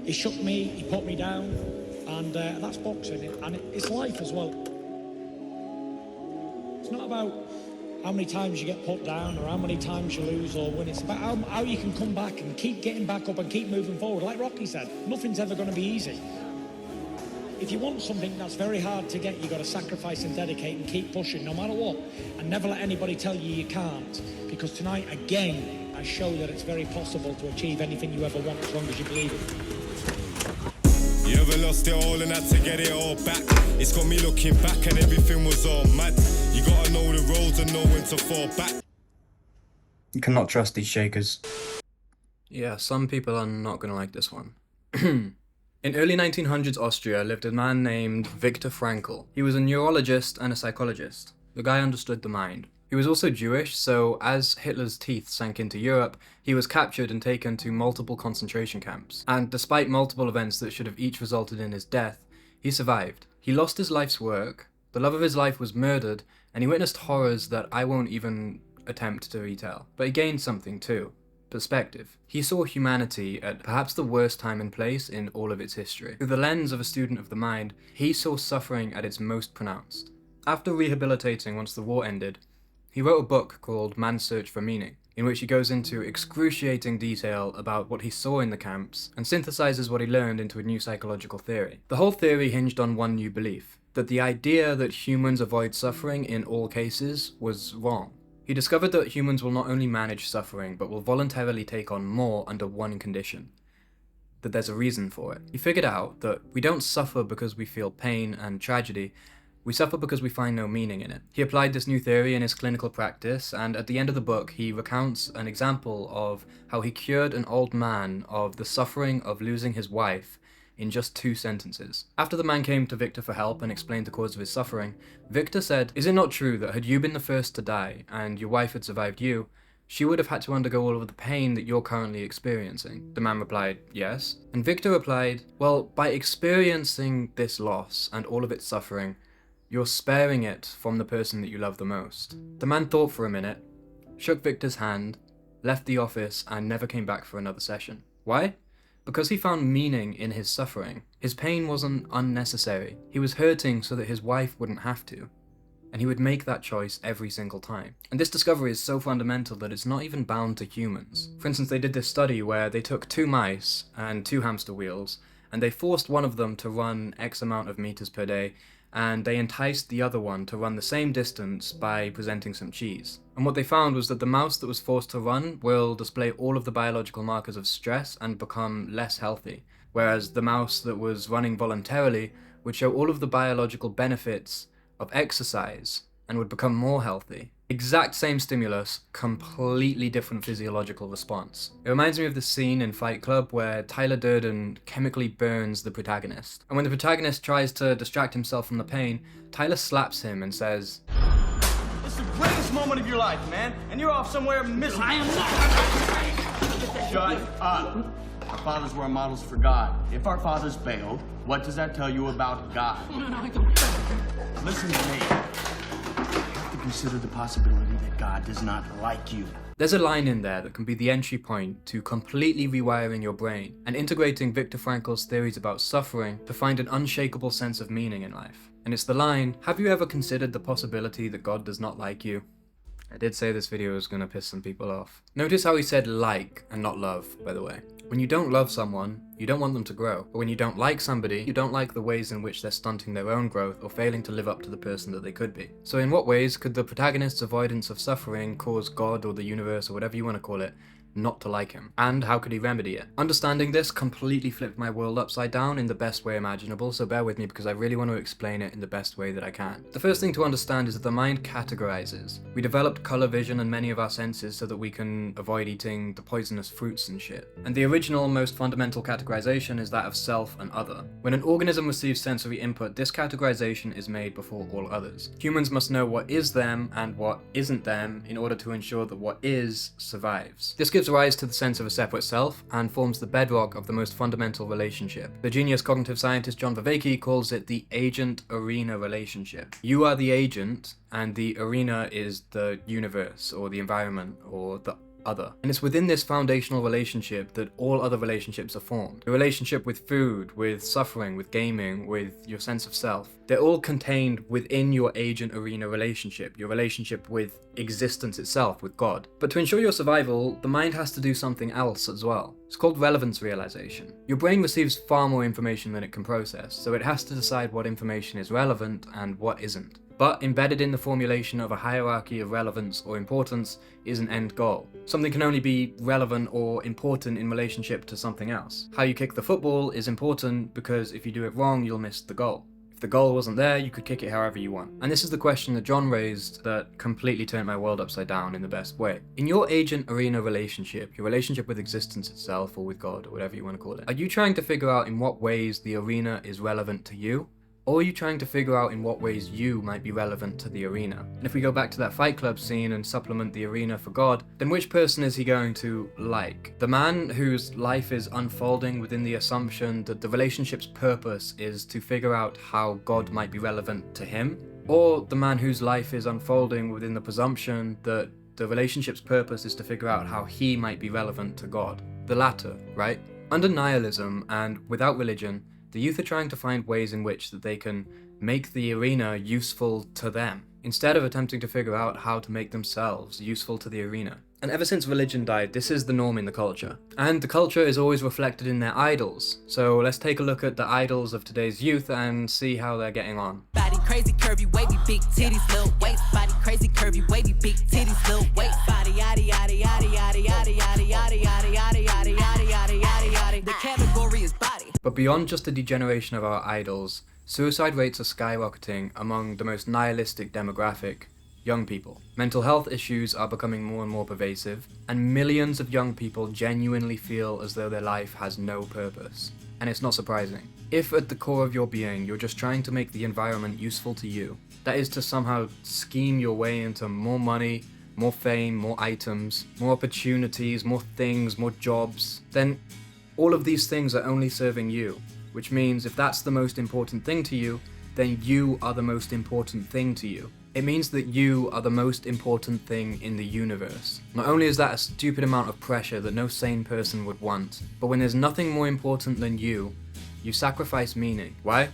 He shook me, he put me down, and that's boxing, and it's life as well. It's not about how many times you get put down or how many times you lose or win. It's about how you can come back and keep getting back up and keep moving forward. Like Rocky said, nothing's ever going to be easy. If you want something that's very hard to get, you've got to sacrifice and dedicate and keep pushing no matter what. And never let anybody tell you you can't. Because tonight, again, I show that it's very possible to achieve anything you ever want as long as you believe it. You ever lost it all and had to get it all back? It's got me looking back and everything was all mad. You gotta know the roads and know when to fall back. You cannot trust these shakers. Yeah, some people are not gonna like this one. In early 1900s Austria lived a man named Viktor Frankl. He was a neurologist and a psychologist. The guy understood the mind. He was also Jewish, so as Hitler's teeth sank into Europe, he was captured and taken to multiple concentration camps. And despite multiple events that should have each resulted in his death, he survived. He lost his life's work, the love of his life was murdered, and he witnessed horrors that I won't even attempt to retell. But he gained something too. Perspective. He saw humanity at perhaps the worst time and place in all of its history. Through the lens of a student of the mind, he saw suffering at its most pronounced. After rehabilitating once the war ended, he wrote a book called Man's Search for Meaning, in which he goes into excruciating detail about what he saw in the camps and synthesizes what he learned into a new psychological theory. The whole theory hinged on one new belief, that the idea that humans avoid suffering in all cases was wrong. He discovered that humans will not only manage suffering, but will voluntarily take on more under one condition. That there's a reason for it. He figured out that we don't suffer because we feel pain and tragedy, we suffer because we find no meaning in it. He applied this new theory in his clinical practice, and at the end of the book, he recounts an example of how he cured an old man of the suffering of losing his wife in just 2 sentences. After the man came to Victor for help and explained the cause of his suffering, Victor said, "Is it not true that had you been the first to die, and your wife had survived you, she would have had to undergo all of the pain that you're currently experiencing?" The man replied, "Yes." And Victor replied, "Well, by experiencing this loss and all of its suffering, you're sparing it from the person that you love the most." The man thought for a minute, shook Victor's hand, left the office, and never came back for another session. Why? Because he found meaning in his suffering. His pain wasn't unnecessary. He was hurting so that his wife wouldn't have to. And he would make that choice every single time. And this discovery is so fundamental that it's not even bound to humans. For instance, they did this study where they took 2 mice and 2 hamster wheels, and they forced one of them to run X amount of meters per day, and they enticed the other one to run the same distance by presenting some cheese. And what they found was that the mouse that was forced to run will display all of the biological markers of stress and become less healthy, whereas the mouse that was running voluntarily would show all of the biological benefits of exercise and would become more healthy. Exact same stimulus, completely different physiological response. It reminds me of the scene in Fight Club where Tyler Durden chemically burns the protagonist. And when the protagonist tries to distract himself from the pain, Tyler slaps him and says, "It's the greatest moment of your life, man, and you're off somewhere missing." I am not. Shut up. Our fathers were our models for God. If our fathers bailed, what does that tell you about God? Listen to me. Consider the possibility that God does not like you. There's a line in there that can be the entry point to completely rewiring your brain and integrating Viktor Frankl's theories about suffering to find an unshakable sense of meaning in life. And it's the line, "Have you ever considered the possibility that God does not like you?" I did say this video was gonna piss some people off. Notice how he said like and not love, by the way. When you don't love someone, you don't want them to grow. But when you don't like somebody, you don't like the ways in which they're stunting their own growth or failing to live up to the person that they could be. So in what ways could the protagonist's avoidance of suffering cause God or the universe or whatever you want to call it not to like him? And how could he remedy it? Understanding this completely flipped my world upside down in the best way imaginable, so bear with me because I really want to explain it in the best way that I can. The first thing to understand is that the mind categorizes. We developed color vision and many of our senses so that we can avoid eating the poisonous fruits and shit. And the original, most fundamental categorization is that of self and other. When an organism receives sensory input, this categorization is made before all others. Humans must know what is them and what isn't them in order to ensure that what is survives. This gives rise to the sense of a separate self and forms the bedrock of the most fundamental relationship. The genius cognitive scientist John Vervaeke calls it the agent-arena relationship. You are the agent and the arena is the universe or the environment or the other. And it's within this foundational relationship that all other relationships are formed. Your relationship with food, with suffering, with gaming, with your sense of self. They're all contained within your agent arena relationship, your relationship with existence itself, with God. But to ensure your survival, the mind has to do something else as well. It's called relevance realization. Your brain receives far more information than it can process, so it has to decide what information is relevant and what isn't. But embedded in the formulation of a hierarchy of relevance or importance is an end goal. Something can only be relevant or important in relationship to something else. How you kick the football is important because if you do it wrong, you'll miss the goal. If the goal wasn't there, you could kick it however you want. And this is the question that John raised that completely turned my world upside down in the best way. In your agent arena relationship, your relationship with existence itself or with God or whatever you want to call it, are you trying to figure out in what ways the arena is relevant to you? Or are you trying to figure out in what ways you might be relevant to the arena? And if we go back to that Fight Club scene and supplement the arena for God, then which person is he going to like? The man whose life is unfolding within the assumption that the relationship's purpose is to figure out how God might be relevant to him? Or the man whose life is unfolding within the presumption that the relationship's purpose is to figure out how he might be relevant to God? The latter, right? Under nihilism and without religion, the youth are trying to find ways in which that they can make the arena useful to them, instead of attempting to figure out how to make themselves useful to the arena. And ever since religion died, this is the norm in the culture. And the culture is always reflected in their idols. So let's take a look at the idols of today's youth and see how they're getting on. Body crazy, curvy, wavy, big titties, little waist. Body crazy, curvy, wavy, big titties, little waist. Body yada yada yada yada yada yada yada yada yada yada yada yada yada yada. The category is body. But beyond just the degeneration of our idols, suicide rates are skyrocketing among the most nihilistic demographic, young people. Mental health issues are becoming more and more pervasive, and millions of young people genuinely feel as though their life has no purpose. And it's not surprising. If at the core of your being you're just trying to make the environment useful to you, that is to somehow scheme your way into more money, more fame, more items, more opportunities, more things, more jobs, then all of these things are only serving you, which means if that's the most important thing to you, then you are the most important thing to you. It means that you are the most important thing in the universe. Not only is that a stupid amount of pressure that no sane person would want, but when there's nothing more important than you sacrifice meaning. Why?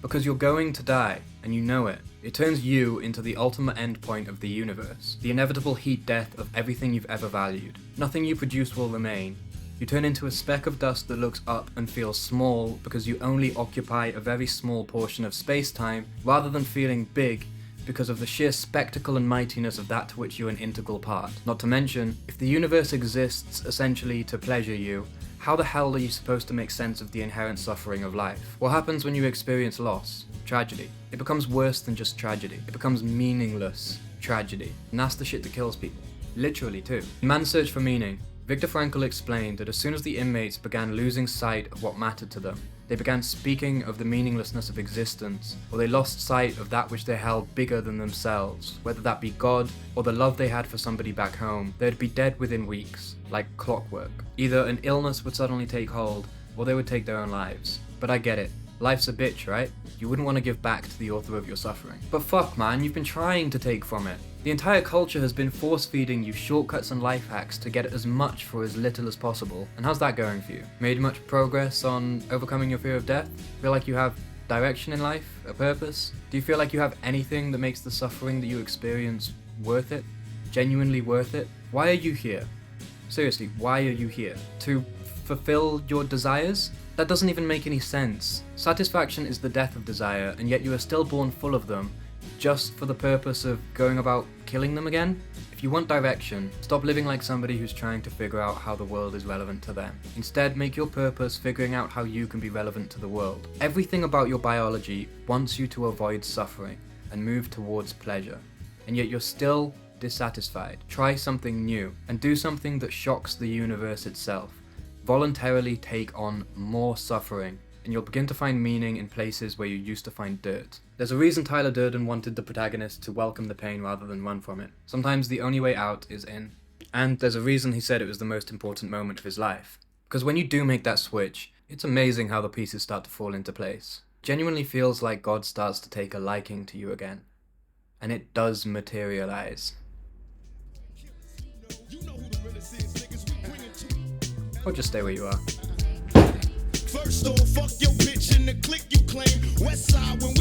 Because you're going to die, and you know it. It turns you into the ultimate endpoint of the universe, the inevitable heat death of everything you've ever valued. Nothing you produce will remain. You turn into a speck of dust that looks up and feels small because you only occupy a very small portion of space-time, rather than feeling big because of the sheer spectacle and mightiness of that to which you're an integral part. Not to mention, if the universe exists essentially to pleasure you, how the hell are you supposed to make sense of the inherent suffering of life? What happens when you experience loss? Tragedy. It becomes worse than just tragedy. It becomes meaningless tragedy. And that's the shit that kills people. Literally too. In Man's Search for Meaning, Viktor Frankl explained that as soon as the inmates began losing sight of what mattered to them, they began speaking of the meaninglessness of existence, or they lost sight of that which they held bigger than themselves, whether that be God or the love they had for somebody back home. They'd be dead within weeks, like clockwork. Either an illness would suddenly take hold, or they would take their own lives. But I get it. Life's a bitch, right? You wouldn't want to give back to the author of your suffering. But fuck man, you've been trying to take from it. The entire culture has been force-feeding you shortcuts and life hacks to get as much for as little as possible. And how's that going for you? Made much progress on overcoming your fear of death? Feel like you have direction in life? A purpose? Do you feel like you have anything that makes the suffering that you experience worth it? Genuinely worth it? Why are you here? Seriously, why are you here? To fulfill your desires? That doesn't even make any sense. Satisfaction is the death of desire, and yet you are still born full of them, just for the purpose of going about killing them again? If you want direction, stop living like somebody who's trying to figure out how the world is relevant to them. Instead, make your purpose figuring out how you can be relevant to the world. Everything about your biology wants you to avoid suffering and move towards pleasure, and yet you're still dissatisfied. Try something new, and do something that shocks the universe itself. Voluntarily take on more suffering, and you'll begin to find meaning in places where you used to find dirt. There's a reason Tyler Durden wanted the protagonist to welcome the pain rather than run from it. Sometimes the only way out is in. And there's a reason he said it was the most important moment of his life. Because when you do make that switch, it's amazing how the pieces start to fall into place. Genuinely feels like God starts to take a liking to you again. And it does materialize. You know who the realest is. or just stay where you are. First off, fuck your bitch in the click you claim. West side when